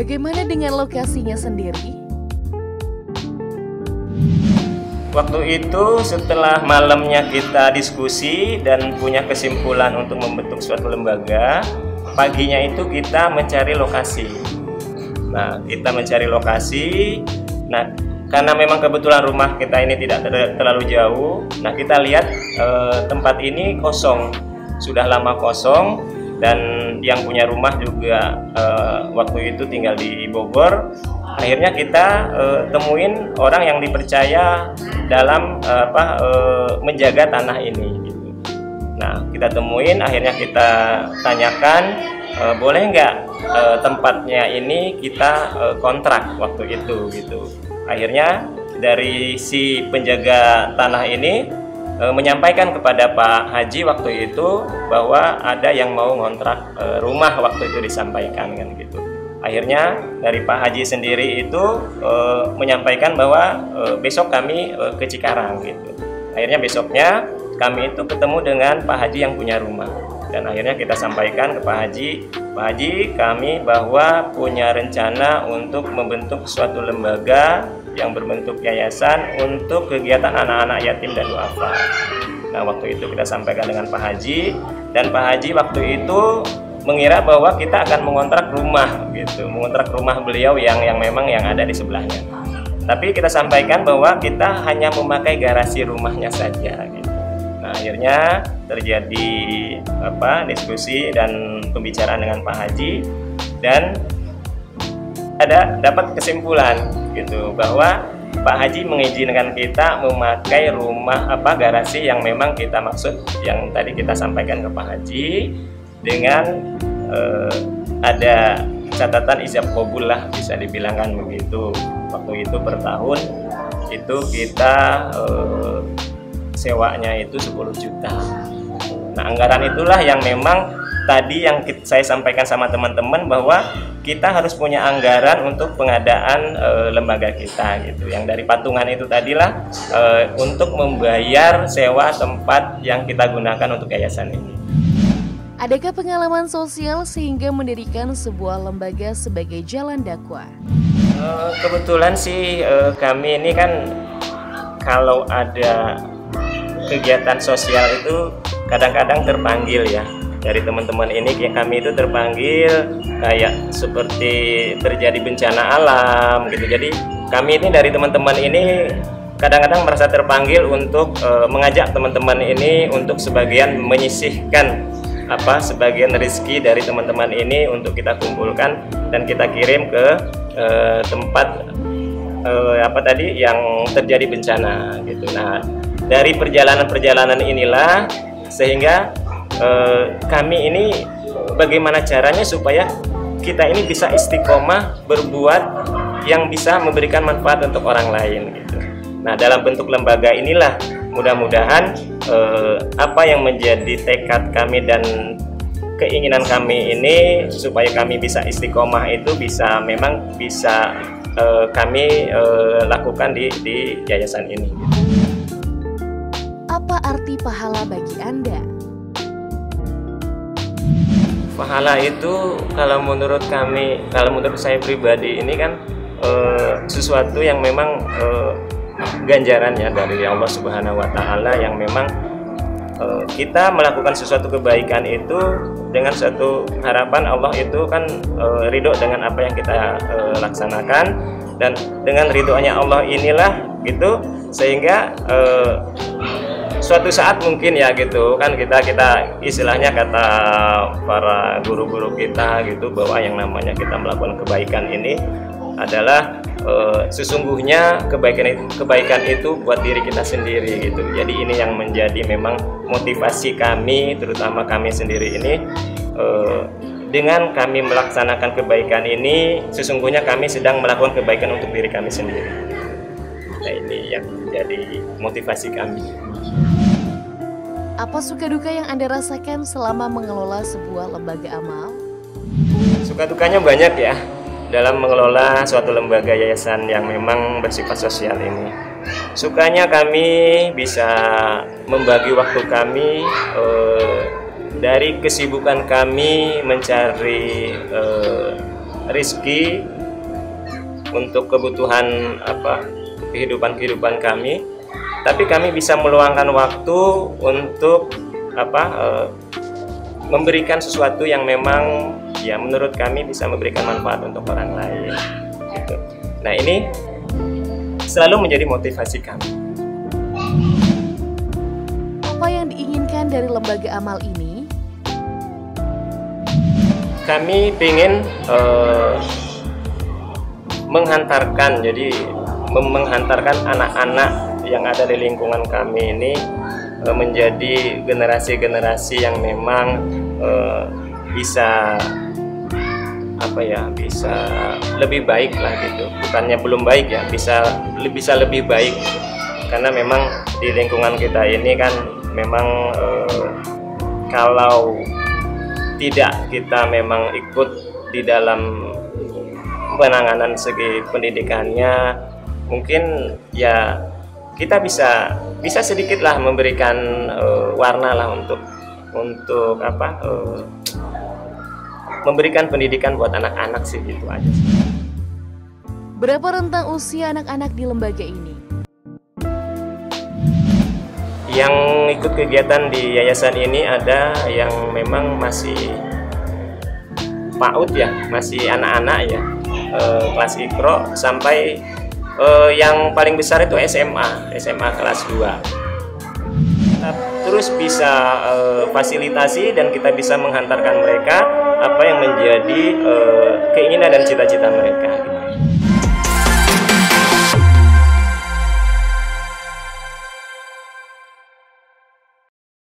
Bagaimana dengan lokasinya sendiri? Waktu itu setelah malamnya kita diskusi dan punya kesimpulan untuk membentuk suatu lembaga, paginya itu kita mencari lokasi. Nah, kita mencari lokasi. Nah, karena memang kebetulan rumah kita ini tidak terlalu jauh, nah kita lihat tempat ini kosong, sudah lama kosong, dan yang punya rumah juga waktu itu tinggal di Bogor. Akhirnya kita temuin orang yang dipercaya dalam menjaga tanah ini gitu. Nah, kita temuin, akhirnya kita tanyakan boleh nggak tempatnya ini kita kontrak waktu itu gitu. Akhirnya dari si penjaga tanah ini menyampaikan kepada Pak Haji waktu itu bahwa ada yang mau ngontrak rumah, waktu itu disampaikan kan gitu. Akhirnya dari Pak Haji sendiri itu menyampaikan bahwa besok kami ke Cikarang gitu. Akhirnya besoknya kami itu ketemu dengan Pak Haji yang punya rumah, dan akhirnya kita sampaikan ke Pak Haji kami bahwa punya rencana untuk membentuk suatu lembaga yang berbentuk yayasan untuk kegiatan anak-anak yatim dan duafa. Nah, waktu itu kita sampaikan dengan Pak Haji, dan Pak Haji waktu itu mengira bahwa kita akan mengontrak rumah gitu, mengontrak rumah beliau yang memang yang ada di sebelahnya. Tapi kita sampaikan bahwa kita hanya memakai garasi rumahnya saja gitu. Nah, akhirnya terjadi diskusi dan pembicaraan dengan Pak Haji, dan dapat kesimpulan gitu bahwa Pak Haji mengizinkan kita memakai rumah garasi yang memang kita maksud, yang tadi kita sampaikan ke Pak Haji, dengan ada catatan ijab qabul lah, bisa dibilangkan begitu. Waktu itu per tahun itu kita sewanya itu 10 juta. Nah, anggaran itulah yang memang tadi yang saya sampaikan sama teman-teman bahwa kita harus punya anggaran untuk pengadaan lembaga kita gitu. Yang dari patungan itu tadilah untuk membayar sewa tempat yang kita gunakan untuk yayasan ini. Adakah pengalaman sosial sehingga mendirikan sebuah lembaga sebagai jalan dakwah? Kebetulan sih kami ini kan kalau ada kegiatan sosial itu kadang-kadang terpanggil ya. Dari teman-teman ini kami itu terpanggil kayak seperti terjadi bencana alam gitu. Jadi kami ini dari teman-teman ini kadang-kadang merasa terpanggil untuk mengajak teman-teman ini untuk sebagian menyisihkan sebagian rezeki dari teman-teman ini untuk kita kumpulkan dan kita kirim ke tempat yang terjadi bencana gitu. Nah, dari perjalanan-perjalanan inilah sehingga kami ini bagaimana caranya supaya kita ini bisa istiqomah berbuat yang bisa memberikan manfaat untuk orang lain gitu. Nah, dalam bentuk lembaga inilah mudah-mudahan apa yang menjadi tekad kami dan keinginan kami ini supaya kami bisa istiqomah itu bisa kami lakukan di yayasan ini. Apa arti pahala bagi Anda? Pahala itu kalau menurut saya pribadi ini kan sesuatu yang memang ganjarannya dari Allah Subhanahu wa Ta'ala, yang memang kita melakukan sesuatu kebaikan itu dengan suatu harapan Allah itu kan ridho dengan apa yang kita laksanakan, dan dengan ridhonya Allah inilah gitu sehingga suatu saat mungkin ya gitu kan kita istilahnya kata para guru-guru kita gitu bahwa yang namanya kita melakukan kebaikan ini adalah sesungguhnya kebaikan itu buat diri kita sendiri gitu. Jadi ini yang menjadi memang motivasi kami, terutama kami sendiri ini, dengan kami melaksanakan kebaikan ini sesungguhnya kami sedang melakukan kebaikan untuk diri kami sendiri. Nah, ini yang menjadi motivasi kami. Apa suka duka yang Anda rasakan selama mengelola sebuah lembaga amal? Suka dukanya banyak ya dalam mengelola suatu lembaga yayasan yang memang bersifat sosial ini. Sukanya kami bisa membagi waktu kami dari kesibukan kami mencari rezeki untuk kebutuhan kehidupan kami, tapi kami bisa meluangkan waktu untuk memberikan sesuatu yang memang ya menurut kami bisa memberikan manfaat untuk orang lain gitu. Nah, ini selalu menjadi motivasi kami. Apa yang diinginkan dari lembaga amal ini? Kami ingin menghantarkan anak-anak yang ada di lingkungan kami ini menjadi generasi-generasi yang memang bisa lebih baik lah gitu. Bukannya belum baik ya, bisa lebih baik, karena memang di lingkungan kita ini kan memang kalau tidak kita memang ikut di dalam penanganan segi pendidikannya, mungkin ya kita bisa sedikitlah memberikan warna lah untuk memberikan pendidikan buat anak-anak sih, gitu aja sih. Berapa rentang usia anak-anak di lembaga ini? Yang ikut kegiatan di yayasan ini ada yang memang masih PAUD ya, masih anak-anak ya, kelas Iqra, sampai yang paling besar itu SMA kelas 2. Terus bisa fasilitasi dan kita bisa menghantarkan mereka apa yang menjadi keinginan dan cita-cita mereka.